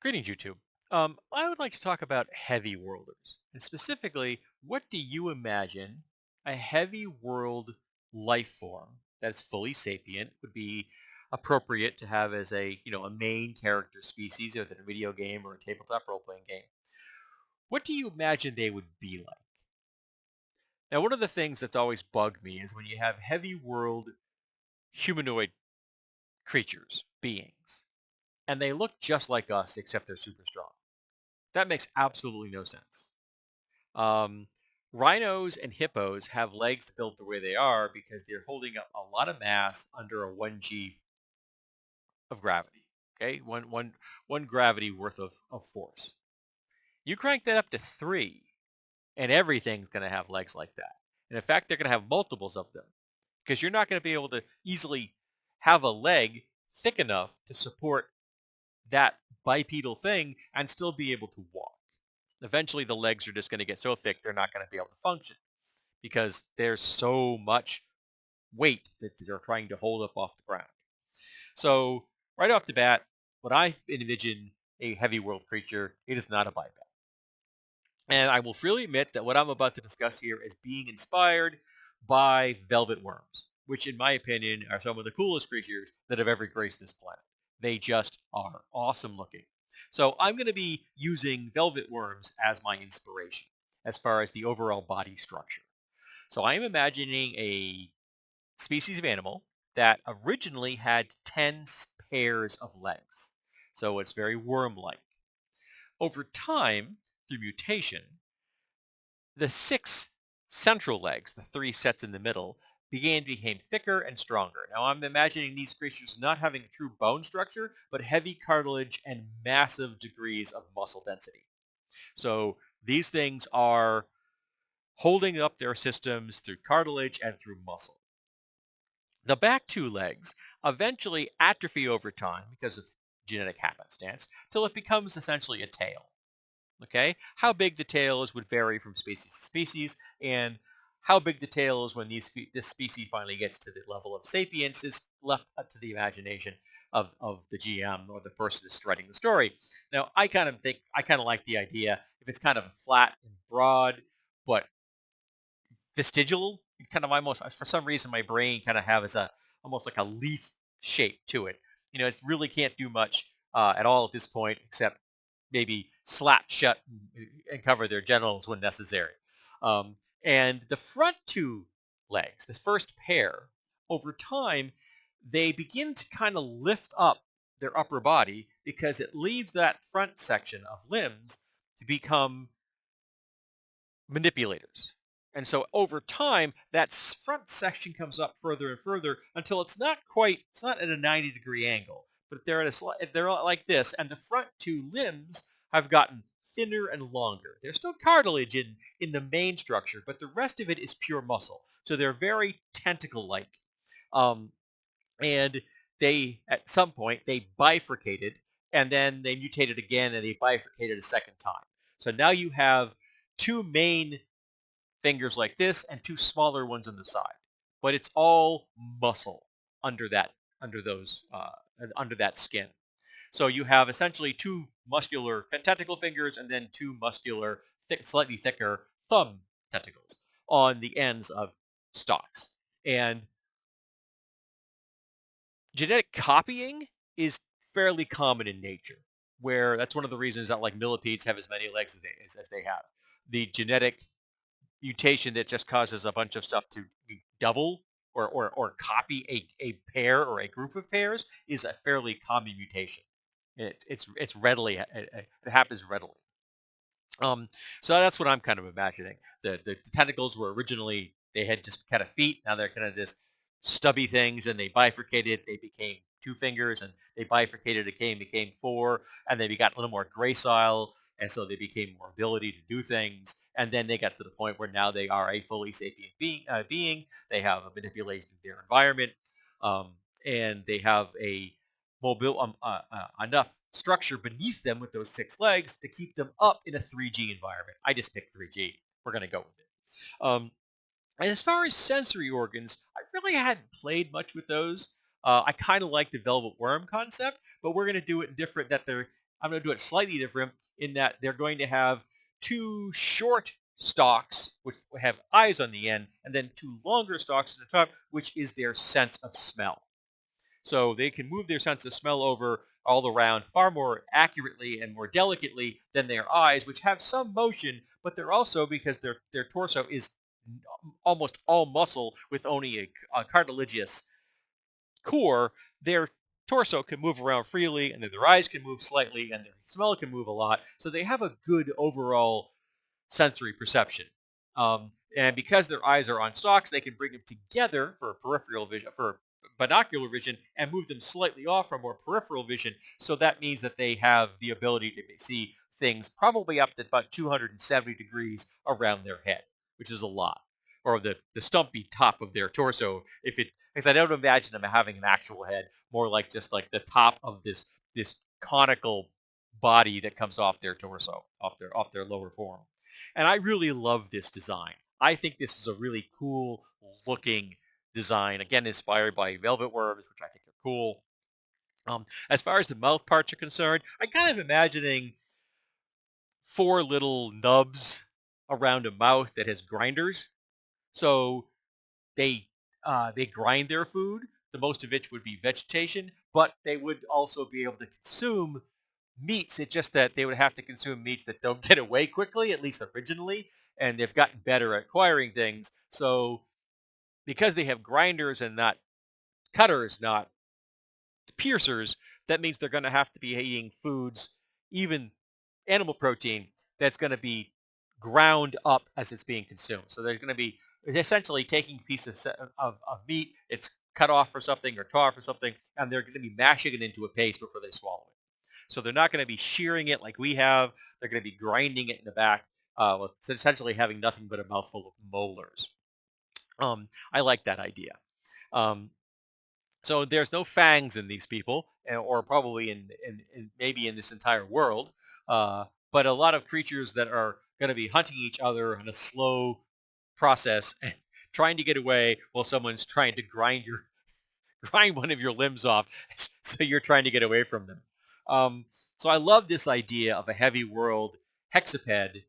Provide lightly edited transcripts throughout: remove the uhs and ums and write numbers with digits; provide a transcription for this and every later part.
Greetings, YouTube. I would like to talk about heavy worlders. And specifically, what do you imagine a heavy world life form that's fully sapient would be appropriate to have as a main character species, either in a video game or a tabletop role-playing game? What do you imagine they would be like? Now, one of the things that's always bugged me is when you have heavy world humanoid creatures, beings, and they look just like us, except they're super strong. That makes absolutely no sense. Um, Rhinos and hippos have legs built the way they are because they're holding up a lot of mass under a 1g of gravity. Okay, one gravity worth of force. You crank that up to 3, and everything's going to have legs like that. And in fact, they're going to have multiples of them because you're not going to be able to easily have a leg thick enough to support that bipedal thing and still be able to walk. Eventually, the legs are just going to get so thick they're not going to be able to function because there's so much weight that they're trying to hold up off the ground. So right off the bat, when I envision a heavy world creature, it is not a biped. And I will freely admit that what I'm about to discuss here is being inspired by velvet worms, which in my opinion are some of the coolest creatures that have ever graced this planet. They just are awesome looking. So I'm going to be using velvet worms as my inspiration as far as the overall body structure. So I'm imagining a species of animal that originally had 10 pairs of legs. So it's very worm-like. Over time, through mutation, the 6 central legs, the 3 sets in the middle, became thicker and stronger. Now I'm imagining these creatures not having a true bone structure, but heavy cartilage and massive degrees of muscle density. So these things are holding up their systems through cartilage and through muscle. The back 2 legs eventually atrophy over time because of genetic happenstance till it becomes essentially a tail. Okay? How big the tail is would vary from species to species, and how big the tail is when this species finally gets to the level of sapience is left up to the imagination of the GM or the person who's writing the story. Now, I kind of like the idea if it's kind of flat and broad, but vestigial, kind of almost for some reason my brain kind of has a almost like a leaf shape to it. It really can't do much at all at this point except maybe slap shut and cover their genitals when necessary. Um, and the front 2 legs, this first pair, over time, they begin to kind of lift up their upper body because it leaves that front section of limbs to become manipulators. And so over time, that front section comes up further and further until it's not at a 90-degree angle, but they're like this, and the front 2 limbs have gotten thinner and longer. There's still cartilage in the main structure, but the rest of it is pure muscle. So they're very tentacle-like. Um, and at some point, they bifurcated, and then they mutated again, and they bifurcated a second time. So now you have 2 main fingers like this and 2 smaller ones on the side. But it's all muscle under that under those under that skin. So you have essentially 2 muscular tentacle fingers and then 2 muscular, slightly thicker thumb tentacles on the ends of stalks. And genetic copying is fairly common in nature, where that's one of the reasons that like millipedes have as many legs as they have. The genetic mutation that just causes a bunch of stuff to double or copy a pair or a group of pairs is a fairly common mutation. It's readily it happens readily. Um, so that's what I'm kind of imagining. The tentacles were originally they had just kind of feet. Now they're kind of just stubby things, and they bifurcated. They became 2 fingers, and they bifurcated. It became 4, and they got a little more gracile, and so they became more ability to do things. And then they got to the point where now they are a fully sapient being. They have a manipulation of their environment, um, and they have a mobile enough structure beneath them with those 6 legs to keep them up in a 3G environment. I just picked 3G. We're going to go with it. And as far as sensory organs, I really hadn't played much with those. I kind of like the velvet worm concept, but we're going to do it different. That they're I'm going to do it slightly different in that they're going to have two short stalks, which have eyes on the end, and then two longer stalks at the top, which is their sense of smell. So they can move their sense of smell over all around far more accurately and more delicately than their eyes, which have some motion, but they're also, because their torso is almost all muscle with only a cartilaginous core, their torso can move around freely, and then their eyes can move slightly, and their smell can move a lot. So they have a good overall sensory perception. And because their eyes are on stalks, they can bring them together for peripheral vision, for binocular vision, and move them slightly off for more peripheral vision. So that means that they have the ability to see things probably up to about 270 degrees around their head, which is a lot, or the stumpy top of their torso. If it, because I don't imagine them having an actual head, more like just like the top of this conical body that comes off their torso, off their lower form. And I really love this design. I think this is a really cool looking design. Again, inspired by velvet worms, which I think are cool. As far as the mouth parts are concerned, I'm kind of imagining four little nubs around a mouth that has grinders. So they they grind their food. The most of it would be vegetation, but they would also be able to consume meats. It's just that they would have to consume meats that don't get away quickly, at least originally, and they've gotten better at acquiring things. So because they have grinders and not cutters, not piercers, that means they're going to have to be eating foods, even animal protein, that's going to be ground up as it's being consumed. So there's going to be essentially taking a piece of meat, it's cut off or something or tore off or something, and they're going to be mashing it into a paste before they swallow it. So they're not going to be shearing it like we have. They're going to be grinding it in the back, with essentially having nothing but a mouthful of molars. I like that idea. Um, so there's no fangs in these people, or probably in maybe in this entire world, but a lot of creatures that are going to be hunting each other in a slow process and trying to get away while someone's trying to grind one of your limbs off, so you're trying to get away from them. Um, so I love this idea of a heavy world hexaped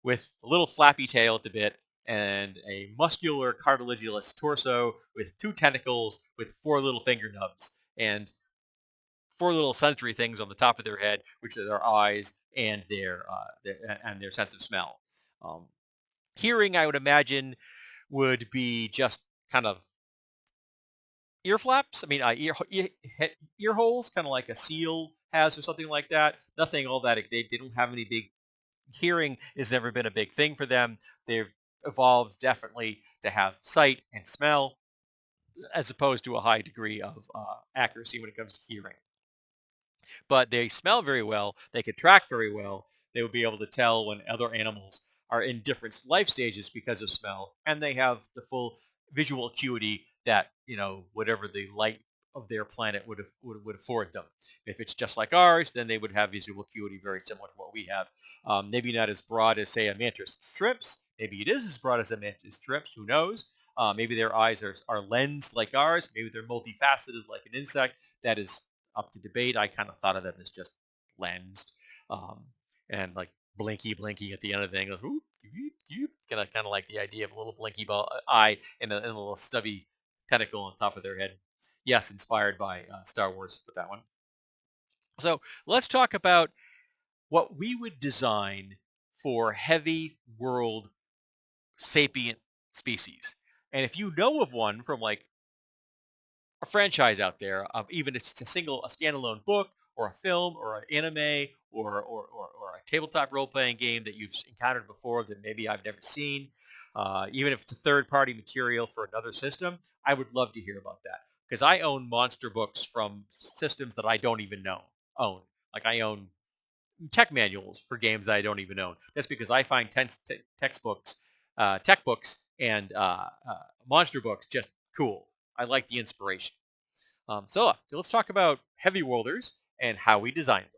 with a little flappy tail at the bit and a muscular cartilaginous torso with two tentacles with four little finger nubs and four little sensory things on the top of their head, which are their eyes and their sense of smell. Um, Hearing, I would imagine, would be just kind of ear flaps. I mean, ear holes, kind of like a seal has or something like that. Nothing all that. They don't have any big, hearing has never been a big thing for them. They've evolved definitely to have sight and smell as opposed to a high degree of accuracy when it comes to hearing. But they smell very well. They could track very well. They would be able to tell when other animals are in different life stages because of smell, and they have the full visual acuity that whatever the light of their planet would afford them. If it's just like ours, then they would have visual acuity very similar to what we have. Maybe not as broad as say a mantis shrimps. Maybe it is as broad as a mantis shrimps. Who knows? Maybe their eyes are lensed like ours. Maybe they're multifaceted like an insect. That is up to debate. I kind of thought of them as just lensed, um, and like blinky at the end of the thing. Goes, ooh, kind of like the idea of a little blinky eye and a little stubby tentacle on top of their head. Yes, inspired by Star Wars with that one. So let's talk about what we would design for heavy world sapient species. And if you know of one from like a franchise out there of even if it's a standalone book or a film or an anime or a tabletop role-playing game that you've encountered before that maybe I've never seen, even if it's a third-party material for another system, I would love to hear about that because I own monster books from systems that I don't even own. Like I own tech manuals for games that I don't even own. That's because I find textbooks, tech books, and monster books just cool. I like the inspiration. So let's talk about heavy worlders and how we design them.